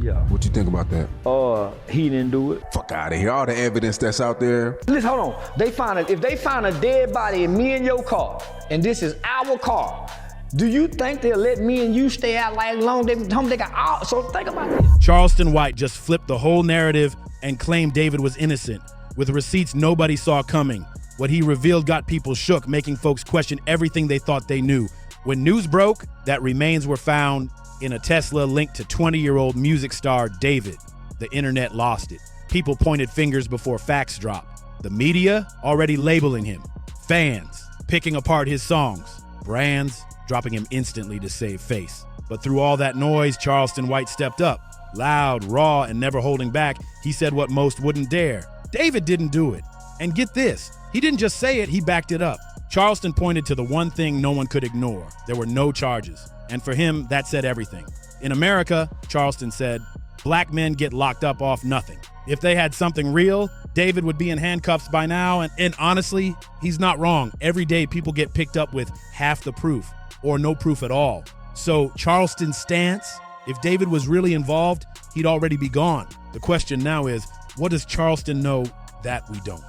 Yeah. What you think about that? He didn't do it. Fuck out of here. All the evidence that's out there. Listen, hold on. If they find a dead body in me and your car, and this is our car, do you think they'll let me and you stay out like long? They got all, so think about this. Charleston White just flipped the whole narrative and claimed David was innocent, with receipts nobody saw coming. What he revealed got people shook, making folks question everything they thought they knew. When news broke that remains were found in a Tesla linked to 20-year-old music star David, the internet lost it. People pointed fingers before facts dropped. The media already labeling him. Fans picking apart his songs. Brands dropping him instantly to save face. But through all that noise, Charleston White stepped up. Loud, raw, and never holding back, he said what most wouldn't dare. David didn't do it. And get this, he didn't just say it, he backed it up. Charleston pointed to the one thing no one could ignore. There were no charges. And for him, that said everything. In America, Charleston said, black men get locked up off nothing. If they had something real, David would be in handcuffs by now. And honestly, he's not wrong. Every day people get picked up with half the proof or no proof at all. So Charleston's stance, if David was really involved, he'd already be gone. The question now is, what does Charleston know that we don't?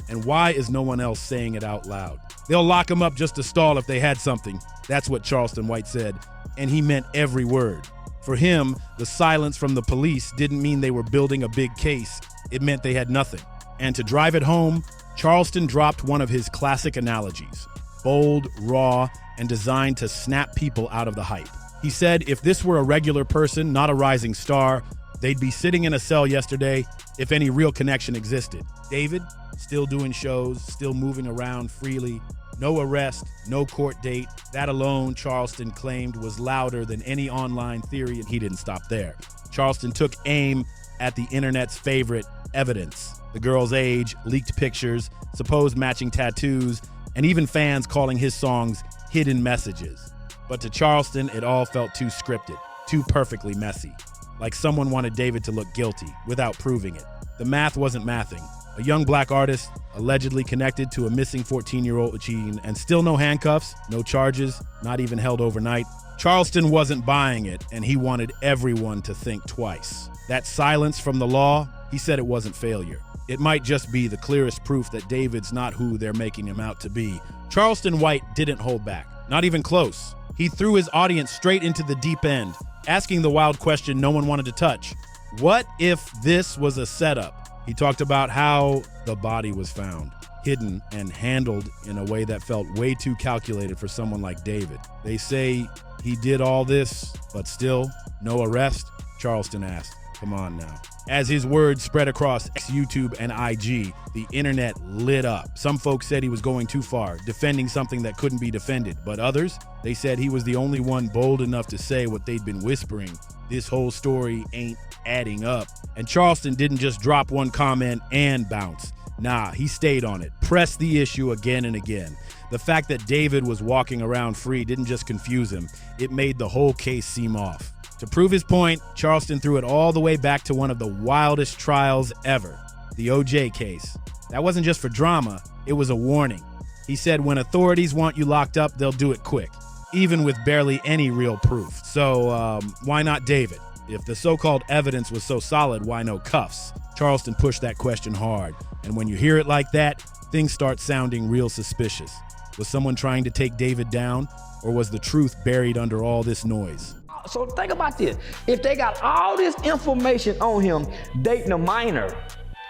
And why is no one else saying it out loud? They'll lock him up just to stall if they had something. That's what Charleston White said, and he meant every word. For him, the silence from the police didn't mean they were building a big case. It meant they had nothing. And to drive it home, Charleston dropped one of his classic analogies. Bold, raw, and designed to snap people out of the hype. He said if this were a regular person, not a rising star, they'd be sitting in a cell yesterday if any real connection existed. David, still doing shows, still moving around freely, no arrest, no court date. That alone, Charleston claimed, was louder than any online theory, and he didn't stop there. Charleston took aim at the internet's favorite, evidence. The girl's age, leaked pictures, supposed matching tattoos, and even fans calling his songs hidden messages. But to Charleston, it all felt too scripted, too perfectly messy. Like someone wanted David to look guilty without proving it. The math wasn't mathing. A young black artist allegedly connected to a missing 14-year-old teen, and still no handcuffs, no charges, not even held overnight. Charleston wasn't buying it, and he wanted everyone to think twice. That silence from the law, he said it wasn't failure. It might just be the clearest proof that David's not who they're making him out to be. Charleston White didn't hold back, not even close. He threw his audience straight into the deep end, asking the wild question no one wanted to touch. What if this was a setup? He talked about how the body was found, hidden and handled in a way that felt way too calculated for someone like David. They say he did all this, but still no arrest? Charleston asked, come on now. As his words spread across YouTube and IG, the internet lit up. Some folks said he was going too far, defending something that couldn't be defended. But others, they said he was the only one bold enough to say what they'd been whispering. This whole story ain't adding up. And Charleston didn't just drop one comment and bounce. Nah, he stayed on it, pressed the issue again and again. The fact that David was walking around free didn't just confuse him, it made the whole case seem off. To prove his point, Charleston threw it all the way back to one of the wildest trials ever, the OJ case. That wasn't just for drama, it was a warning. He said when authorities want you locked up, they'll do it quick, even with barely any real proof. So why not David? If the so-called evidence was so solid, why no cuffs? Charleston pushed that question hard. And when you hear it like that, things start sounding real suspicious. Was someone trying to take David down, or was the truth buried under all this noise? So think about this. If they got all this information on him dating a minor,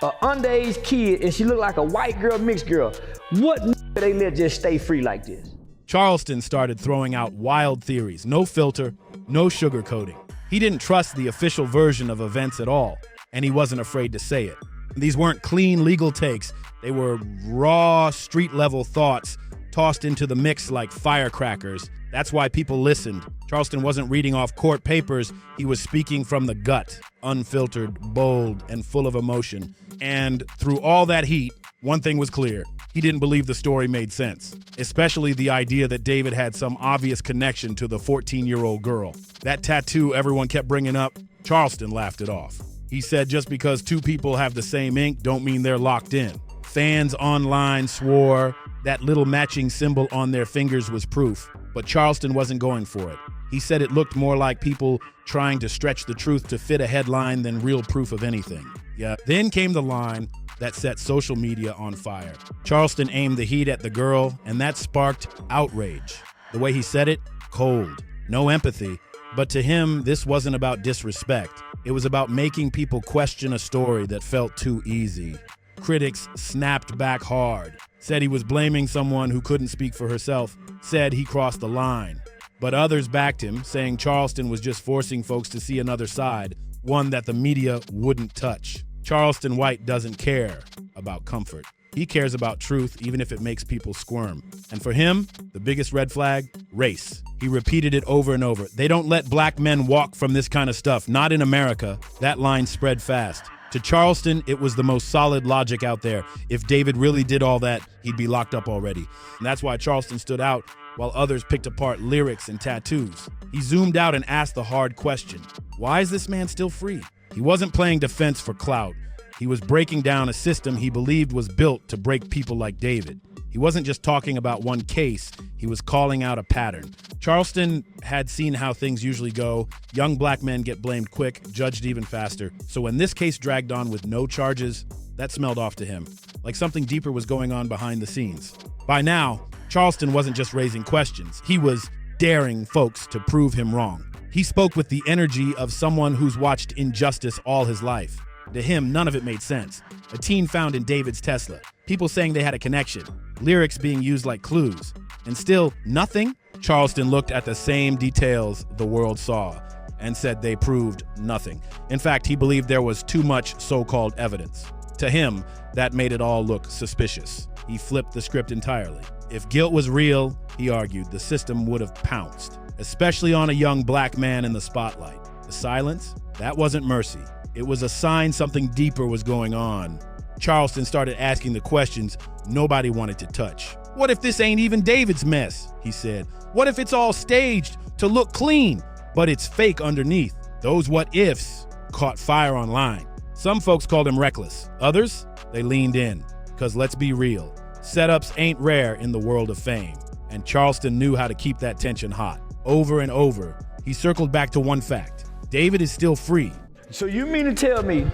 an underage kid, and she looked like a white girl, mixed girl, what they let just stay free like this? Charleston started throwing out wild theories, no filter, no sugarcoating. He didn't trust the official version of events at all, and he wasn't afraid to say it. These weren't clean legal takes. They were raw, street-level thoughts tossed into the mix like firecrackers. That's why people listened. Charleston wasn't reading off court papers. He was speaking from the gut, unfiltered, bold, and full of emotion. And through all that heat, one thing was clear. He didn't believe the story made sense, especially the idea that David had some obvious connection to the 14-year-old girl. That tattoo everyone kept bringing up, Charleston laughed it off. He said just because two people have the same ink don't mean they're locked in. Fans online swore that little matching symbol on their fingers was proof, but Charleston wasn't going for it. He said it looked more like people trying to stretch the truth to fit a headline than real proof of anything. Yeah. Then came the line that set social media on fire. Charleston aimed the heat at the girl, and that sparked outrage. The way he said it, cold, no empathy. But to him, this wasn't about disrespect. It was about making people question a story that felt too easy. Critics snapped back hard, said he was blaming someone who couldn't speak for herself, said he crossed the line. But others backed him, saying Charleston was just forcing folks to see another side, one that the media wouldn't touch. Charleston White doesn't care about comfort. He cares about truth, even if it makes people squirm. And for him, the biggest red flag, race. He repeated it over and over. They don't let black men walk from this kind of stuff, not in America. That line spread fast. To Charleston, it was the most solid logic out there. If David really did all that, he'd be locked up already. And that's why Charleston stood out while others picked apart lyrics and tattoos. He zoomed out and asked the hard question. Why is this man still free? He wasn't playing defense for clout. He was breaking down a system he believed was built to break people like David. He wasn't just talking about one case, he was calling out a pattern. Charleston had seen how things usually go. Young black men get blamed quick, judged even faster. So when this case dragged on with no charges, that smelled off to him, like something deeper was going on behind the scenes. By now, Charleston wasn't just raising questions, he was daring folks to prove him wrong. He spoke with the energy of someone who's watched injustice all his life. To him, none of it made sense. A teen found in David's Tesla, people saying they had a connection, lyrics being used like clues, and still nothing? Charleston looked at the same details the world saw and said they proved nothing. In fact, he believed there was too much so-called evidence. To him, that made it all look suspicious. He flipped the script entirely. If guilt was real, he argued, the system would have pounced, especially on a young black man in the spotlight. The silence? That wasn't mercy. It was a sign something deeper was going on. Charleston started asking the questions nobody wanted to touch. What if this ain't even David's mess? He said. What if it's all staged to look clean, but it's fake underneath? Those what ifs caught fire online. Some folks called him reckless. Others, they leaned in. Because let's be real, setups ain't rare in the world of fame. And Charleston knew how to keep that tension hot. Over and over, he circled back to one fact. David is still free. So you mean to tell me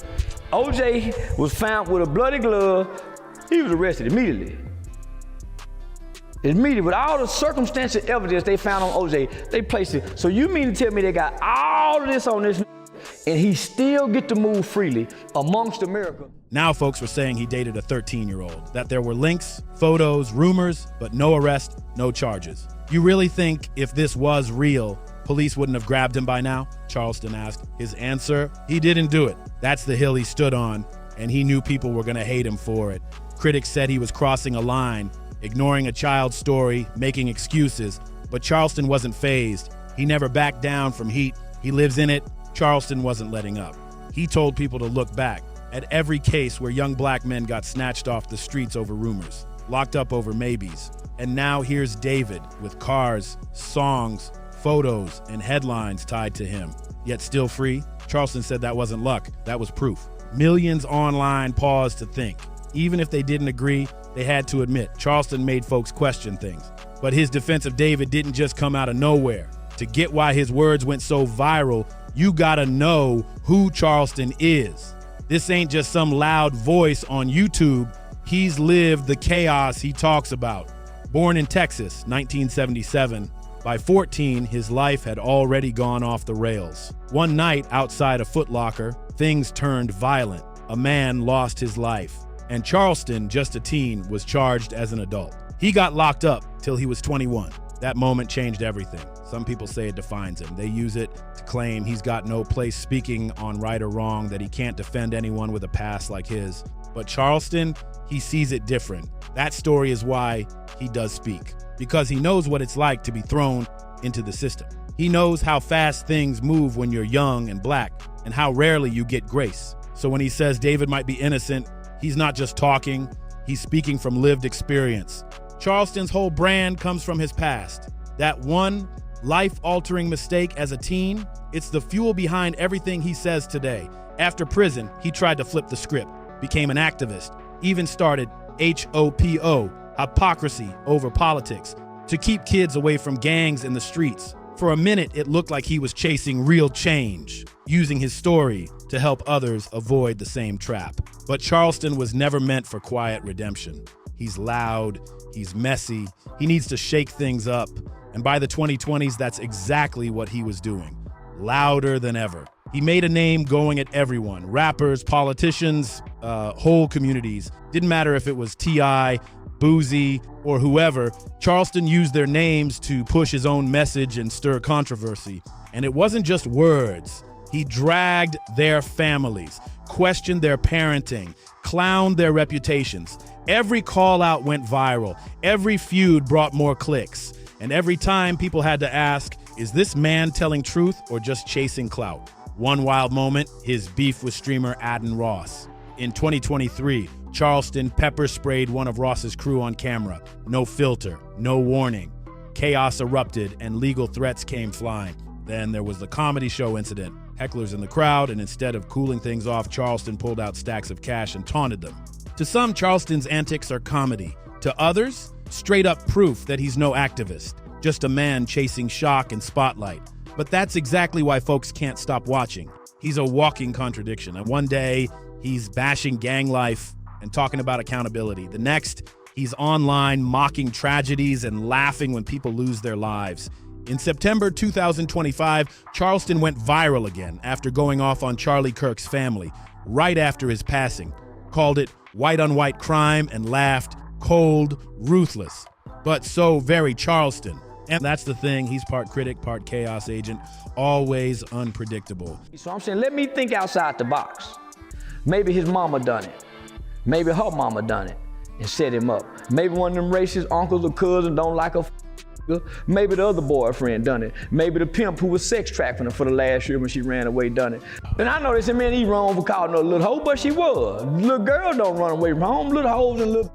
OJ was found with a bloody glove, he was arrested immediately? Immediately, with all the circumstantial evidence they found on OJ, they placed it. So you mean to tell me they got all of this on this and he still get to move freely amongst America? Now folks were saying he dated a 13-year-old, that there were links, photos, rumors, but no arrest, no charges. You really think if this was real, police wouldn't have grabbed him by now? Charleston asked. His answer, he didn't do it. That's the hill he stood on, and he knew people were gonna hate him for it. Critics said he was crossing a line, ignoring a child's story, making excuses, but Charleston wasn't fazed. He never backed down from heat. He lives in it. Charleston wasn't letting up. He told people to look back at every case where young black men got snatched off the streets over rumors, locked up over maybes. And now here's David with cars, songs, photos, and headlines tied to him, yet still free. Charleston said that wasn't luck, that was proof. Millions online paused to think. Even if they didn't agree, they had to admit Charleston made folks question things. But his defense of David didn't just come out of nowhere. To get why his words went so viral, you gotta know who Charleston is. This ain't just some loud voice on YouTube. He's lived the chaos he talks about. Born in Texas, 1977, by 14, his life had already gone off the rails. One night outside a Foot Locker, things turned violent. A man lost his life. And Charleston, just a teen, was charged as an adult. He got locked up till he was 21. That moment changed everything. Some people say it defines him. They use it to claim he's got no place speaking on right or wrong, that he can't defend anyone with a past like his. But Charleston, he sees it different. That story is why he does speak. Because he knows what it's like to be thrown into the system. He knows how fast things move when you're young and black, and how rarely you get grace. So when he says David might be innocent, he's not just talking, he's speaking from lived experience. Charleston's whole brand comes from his past. That one life-altering mistake as a teen, it's the fuel behind everything he says today. After prison, he tried to flip the script, became an activist, even started HOPO, hypocrisy over politics, to keep kids away from gangs in the streets. For a minute, it looked like he was chasing real change, using his story to help others avoid the same trap. But Charleston was never meant for quiet redemption. He's loud, he's messy, he needs to shake things up. And by the 2020s, that's exactly what he was doing. Louder than ever. He made a name going at everyone, rappers, politicians, whole communities. Didn't matter if it was T.I., Boozy, or whoever. Charleston used their names to push his own message and stir controversy. And it wasn't just words. He dragged their families, questioned their parenting, clowned their reputations. Every call out went viral. Every feud brought more clicks. And every time people had to ask, is this man telling truth or just chasing clout? One wild moment, his beef with streamer Adin Ross. In 2023, Charleston pepper sprayed one of Ross's crew on camera. No filter, no warning. Chaos erupted and legal threats came flying. Then there was the comedy show incident. Hecklers in the crowd, and instead of cooling things off, Charleston pulled out stacks of cash and taunted them. To some, Charleston's antics are comedy. To others, straight up proof that he's no activist, just a man chasing shock and spotlight. But that's exactly why folks can't stop watching. He's a walking contradiction. And one day, he's bashing gang life and talking about accountability. The next, he's online mocking tragedies and laughing when people lose their lives. In September 2025, Charleston went viral again after going off on Charlie Kirk's family, right after his passing. Called it white on white crime and laughed, cold, ruthless, but so very Charleston. And that's the thing, he's part critic, part chaos agent, always unpredictable. So I'm saying, let me think outside the box. Maybe his mama done it. Maybe her mama done it and set him up. Maybe one of them racist uncles or cousins don't like her. Maybe the other boyfriend done it. Maybe the pimp who was sex trafficking her for the last year when she ran away done it. And I know they said, man, he wrong for calling her a little hoe, but she was. Little girl don't run away from home, little hoes and little.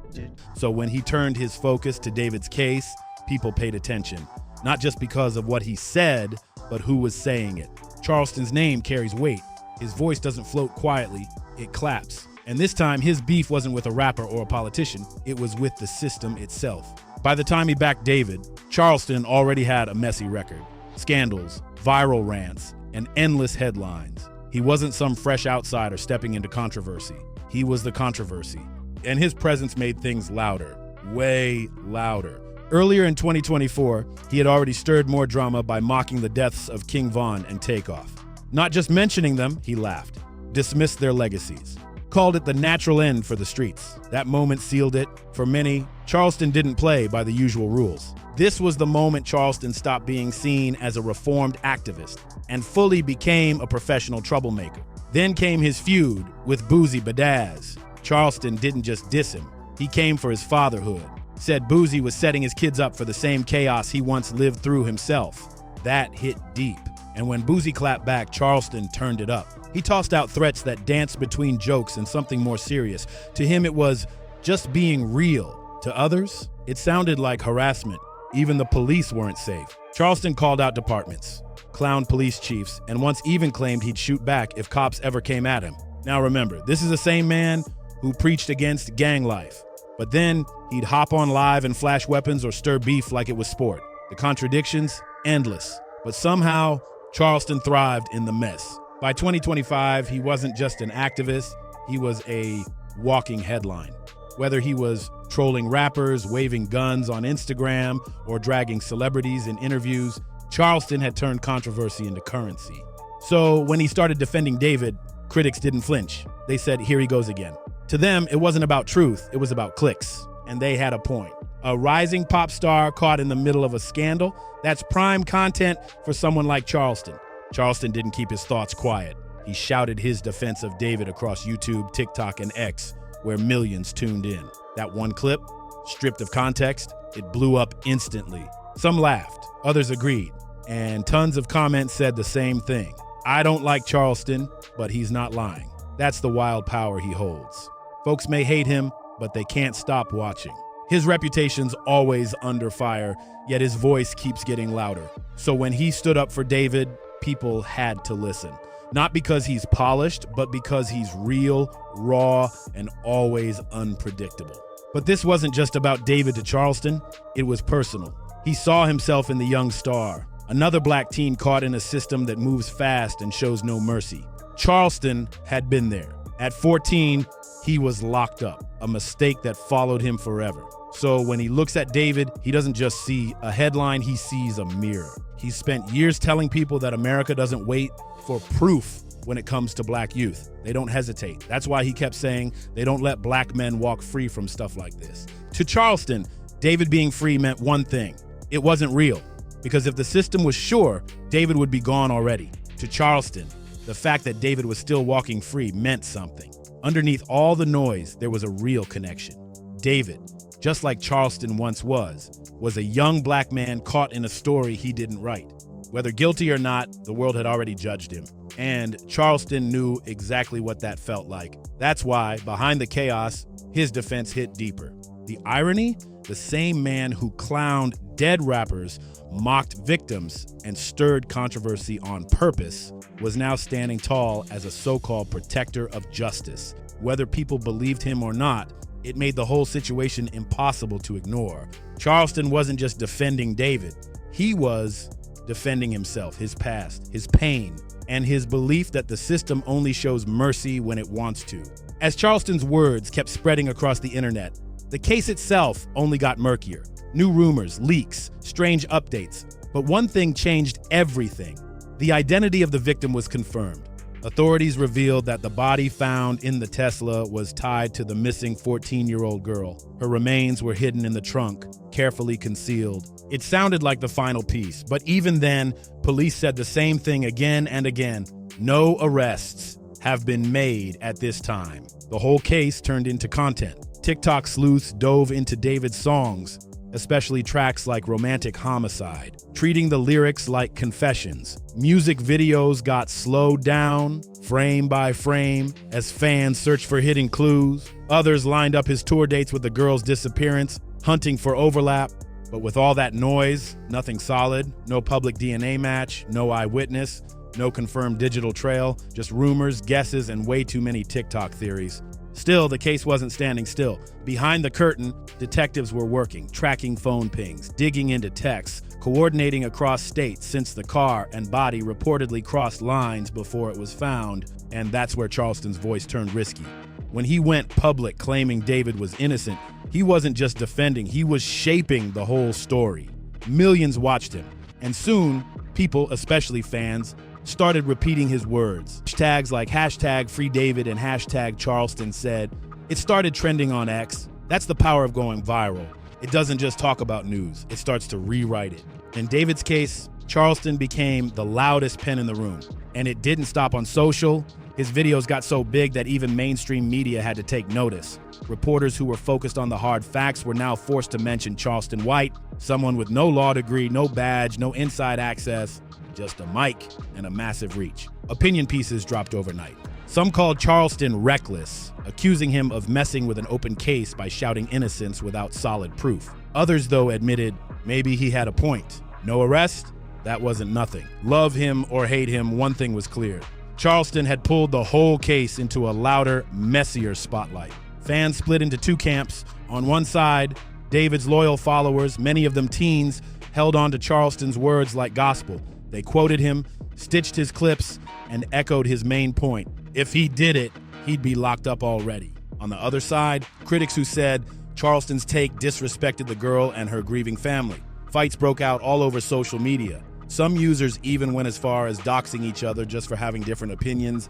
So when he turned his focus to David's case, people paid attention. Not just because of what he said, but who was saying it. Charleston's name carries weight. His voice doesn't float quietly, it claps. And this time, his beef wasn't with a rapper or a politician, it was with the system itself. By the time he backed David, Charleston already had a messy record. Scandals, viral rants, and endless headlines. He wasn't some fresh outsider stepping into controversy. He was the controversy. And his presence made things louder, way louder. Earlier in 2024, he had already stirred more drama by mocking the deaths of King Von and Takeoff. Not just mentioning them, he laughed, dismissed their legacies, called it the natural end for the streets. That moment sealed it. For many, Charleston didn't play by the usual rules. This was the moment Charleston stopped being seen as a reformed activist and fully became a professional troublemaker. Then came his feud with Boozy Badazz. Charleston didn't just diss him, he came for his fatherhood. Said Boozy was setting his kids up for the same chaos he once lived through himself. That hit deep. And when Boozy clapped back, Charleston turned it up. He tossed out threats that danced between jokes and something more serious. To him, it was just being real. To others, it sounded like harassment. Even the police weren't safe. Charleston called out departments, clowned police chiefs, and once even claimed he'd shoot back if cops ever came at him. Now remember, this is the same man who preached against gang life. But then he'd hop on live and flash weapons or stir beef like it was sport. The contradictions, endless. But somehow, Charleston thrived in the mess. By 2025, he wasn't just an activist, he was a walking headline. Whether he was trolling rappers, waving guns on Instagram, or dragging celebrities in interviews, Charleston had turned controversy into currency. So when he started defending David, critics didn't flinch. They said, here he goes again. To them, it wasn't about truth, it was about clicks. And they had a point. A rising pop star caught in the middle of a scandal, that's prime content for someone like Charleston. Charleston didn't keep his thoughts quiet. He shouted his defense of David across YouTube, TikTok, and X, where millions tuned in. That one clip, stripped of context, it blew up instantly. Some laughed, others agreed, and tons of comments said the same thing. I don't like Charleston, but he's not lying. That's the wild power he holds. Folks may hate him, but they can't stop watching. His reputation's always under fire, yet his voice keeps getting louder. So when he stood up for David, people had to listen. Not because he's polished, but because he's real, raw, and always unpredictable. But this wasn't just about David to Charleston, it was personal. He saw himself in the young star, Another black teen caught in a system that moves fast and shows no mercy. Charleston had been there. At 14, he was locked up, a mistake that followed him forever. So when he looks at David, he doesn't just see a headline, he sees a mirror. He spent years telling people that America doesn't wait for proof when it comes to black youth. They don't hesitate. That's why he kept saying they don't let black men walk free from stuff like this. To Charleston, David being free meant one thing. It wasn't real. Because if the system was sure, David would be gone already. To Charleston, the fact that David was still walking free meant something. Underneath all the noise, there was a real connection. David, just like Charleston once was a young black man caught in a story he didn't write. Whether guilty or not, the world had already judged him. And Charleston knew exactly what that felt like. That's why, behind the chaos, his defense hit deeper. The irony? The same man who clowned dead rappers, mocked victims, and stirred controversy on purpose was now standing tall as a so-called protector of justice. Whether people believed him or not, it made the whole situation impossible to ignore. Charleston wasn't just defending David. He was defending himself, his past, his pain, and his belief that the system only shows mercy when it wants to. As Charleston's words kept spreading across the internet, the case itself only got murkier. New rumors, leaks, strange updates. But one thing changed everything. The identity of the victim was confirmed. Authorities revealed that the body found in the Tesla was tied to the missing 14-year-old girl. Her remains were hidden in the trunk, carefully concealed. It sounded like the final piece, but even then, police said the same thing again and again. No arrests have been made at this time. The whole case turned into content. TikTok sleuths dove into David's songs, especially tracks like Romantic Homicide, treating the lyrics like confessions. Music videos got slowed down, frame by frame, as fans searched for hidden clues. Others lined up his tour dates with the girl's disappearance, hunting for overlap. But with all that noise, nothing solid, no public DNA match, no eyewitness, no confirmed digital trail, just rumors, guesses, and way too many TikTok theories. Still, the case wasn't standing still. Behind the curtain, detectives were working, tracking phone pings, digging into texts, coordinating across states since the car and body reportedly crossed lines before it was found, and that's where Charleston's voice turned risky. When he went public claiming David was innocent, he wasn't just defending, he was shaping the whole story. Millions watched him, and soon, people, especially fans, started repeating his words. Hashtags like #FreeDavid and #Charleston said. It started trending on X. That's the power of going viral. It doesn't just talk about news, it starts to rewrite it. In David's case, Charleston became the loudest pen in the room. And it didn't stop on social. His videos got so big that even mainstream media had to take notice. Reporters who were focused on the hard facts were now forced to mention Charleston White, someone with no law degree, no badge, no inside access, just a mic and a massive reach. Opinion pieces dropped overnight. Some called Charleston reckless, accusing him of messing with an open case by shouting innocence without solid proof. Others, though, admitted maybe he had a point. No arrest? That wasn't nothing. Love him or hate him, one thing was clear. Charleston had pulled the whole case into a louder, messier spotlight. Fans split into two camps. On one side, David's loyal followers, many of them teens, held on to Charleston's words like gospel. They quoted him, stitched his clips, and echoed his main point. If he did it, he'd be locked up already. On the other side, critics who said Charleston's take disrespected the girl and her grieving family. Fights broke out all over social media. Some users even went as far as doxing each other just for having different opinions.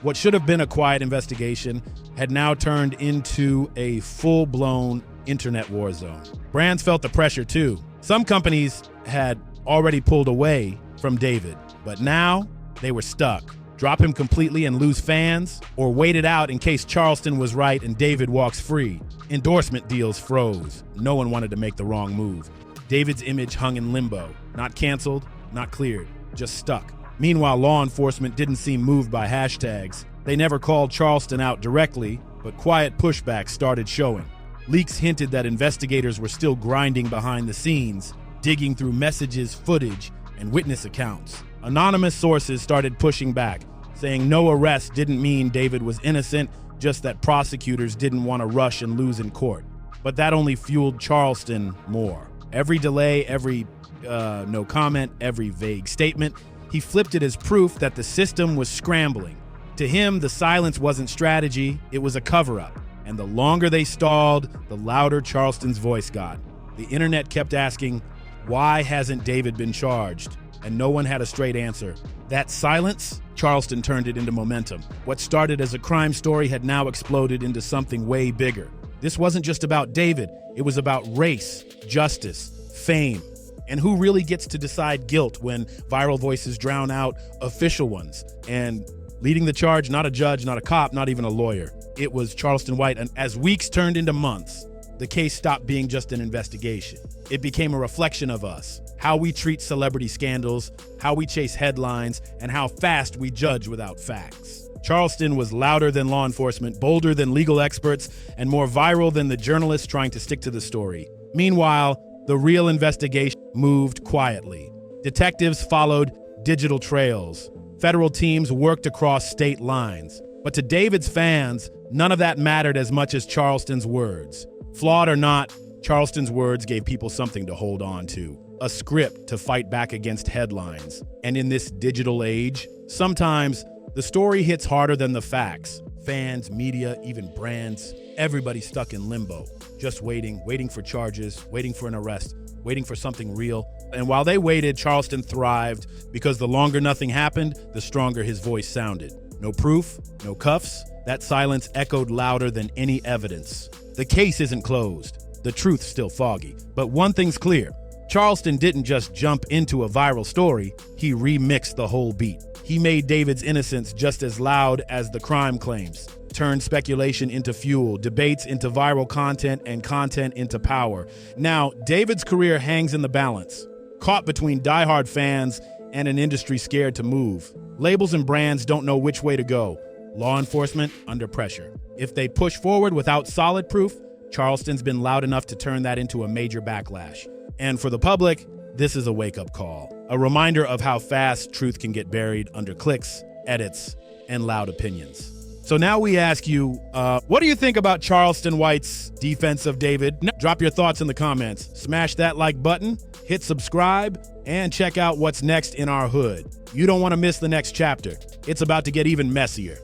What should have been a quiet investigation had now turned into a full-blown internet war zone. Brands felt the pressure too. Some companies had already pulled away from David, but now they were stuck. Drop him completely and lose fans, or wait it out in case Charleston was right and David walks free. Endorsement deals froze. No one wanted to make the wrong move. David's image hung in limbo, not canceled, not cleared, just stuck. Meanwhile, law enforcement didn't seem moved by hashtags. They never called Charleston out directly, but quiet pushbacks started showing. Leaks hinted that investigators were still grinding behind the scenes, digging through messages, footage, and witness accounts. Anonymous sources started pushing back, saying no arrest didn't mean David was innocent, just that prosecutors didn't want to rush and lose in court. But that only fueled Charleston more. Every delay, every no comment, every vague statement. He flipped it as proof that the system was scrambling. To him, the silence wasn't strategy, it was a cover-up. And the longer they stalled, the louder Charleston's voice got. The internet kept asking, why hasn't David been charged? And no one had a straight answer. That silence, Charleston turned it into momentum. What started as a crime story had now exploded into something way bigger. This wasn't just about David, it was about race, justice, fame, and who really gets to decide guilt when viral voices drown out official ones. And leading the charge, not a judge, not a cop, not even a lawyer. It was Charleston White, and as weeks turned into months, the case stopped being just an investigation. It became a reflection of us, how we treat celebrity scandals, how we chase headlines, and how fast we judge without facts. Charleston was louder than law enforcement, bolder than legal experts, and more viral than the journalists trying to stick to the story. Meanwhile, the real investigation moved quietly. Detectives followed digital trails. Federal teams worked across state lines. But to David's fans, none of that mattered as much as Charleston's words. Flawed or not, Charleston's words gave people something to hold on to, a script to fight back against headlines. And in this digital age, sometimes the story hits harder than the facts. Fans, media, even brands, everybody stuck in limbo, just waiting for charges, waiting for an arrest, waiting for something real. And while they waited, Charleston thrived because the longer nothing happened, the stronger his voice sounded. No proof, no cuffs. That silence echoed louder than any evidence. The case isn't closed. The truth's still foggy. But one thing's clear. Charleston didn't just jump into a viral story, he remixed the whole beat. He made David's innocence just as loud as the crime claims, turned speculation into fuel, debates into viral content, and content into power. Now, David's career hangs in the balance, caught between diehard fans and an industry scared to move. Labels and brands don't know which way to go. Law enforcement under pressure. If they push forward without solid proof, Charleston's been loud enough to turn that into a major backlash. And for the public, this is a wake-up call, a reminder of how fast truth can get buried under clicks, edits, and loud opinions. So now we ask you, what do you think about Charleston White's defense of David? Drop your thoughts in the comments. Smash that like button, hit subscribe, and check out what's next in our hood. You don't want to miss the next chapter. It's about to get even messier.